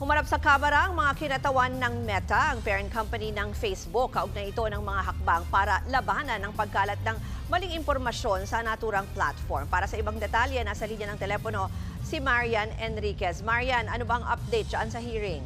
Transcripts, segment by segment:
Humarap sa kamera ang mga kinatawan ng Meta, ang parent company ng Facebook. Kaugnay ito ng mga hakbang para labanan ang pagkalat ng maling impormasyon sa naturang platform. Para sa ibang detalye, nasa linya ng telepono si Marian Enriquez. Marian, ano bang update dyan sa hearing?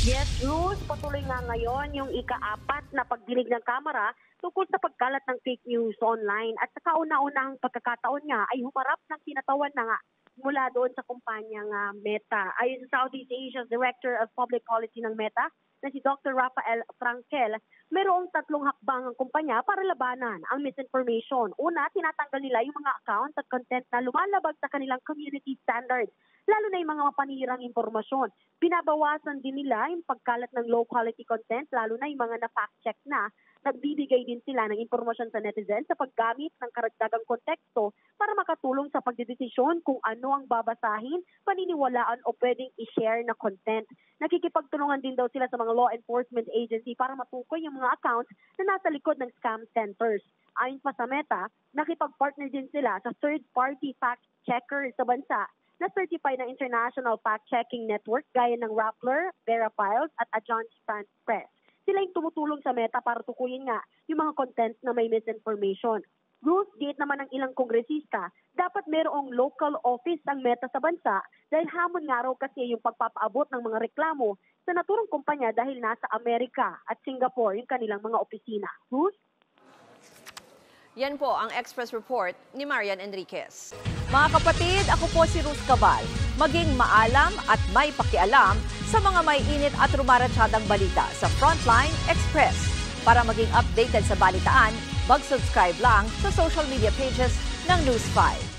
Yes, Luz, patuloy nga ngayon yung ika-4 na pagdinig ng Kamara tungkol sa pagkalat ng fake news online. At sa kauna-unahang pagkakataon nga ay humarap ng kinatawan na nga mula doon sa kumpanyang Meta. Ayon sa Southeast Asia's Director of Public Policy ng Meta, na si Dr. Rafael Frankel, mayroong 3 hakbang ang kumpanya para labanan ang misinformation. Una, tinatanggal nila yung mga account at content na lumalabag sa kanilang community standards, lalo na yung mga mapanirang impormasyon. Binabawasan din nila yung pagkalat ng low-quality content, lalo na yung mga na-fact-check na. Nagbibigay din sila ng impormasyon sa netizen sa paggamit ng karagdagang konteksto para makatulong sa pagdedesisyon kung ano ang babasahin, paniniwalaan o pwedeng i-share na content. Nakikipagtulungan din daw sila sa mga law enforcement agency para matukoy yung mga accounts na nasa likod ng scam centers. Ayon pa sa Meta, nakipag-partner din sila sa third-party fact-checkers sa bansa na certified ng International Fact-Checking Network gaya ng Rappler, Verifiles at Agence France-Presse. Sila yung tumutulong sa Meta para tukuyin nga yung mga content na may misinformation. Rules gate naman ng ilang kongresista, dapat mayroong local office ang Meta sa bansa dahil hamon nga raw kasi yung pagpapaabot ng mga reklamo sa naturang kumpanya dahil nasa Amerika at Singapore yung kanilang mga opisina. Rules? Yan po ang Express Report ni Marian Enriquez. Mga kapatid, ako po si Ruth Cabal. Maging maalam at may pakialam sa mga may init at rumaratsadang balita sa Frontline Express. Para maging updated sa balitaan, mag-subscribe lang sa social media pages ng News 5.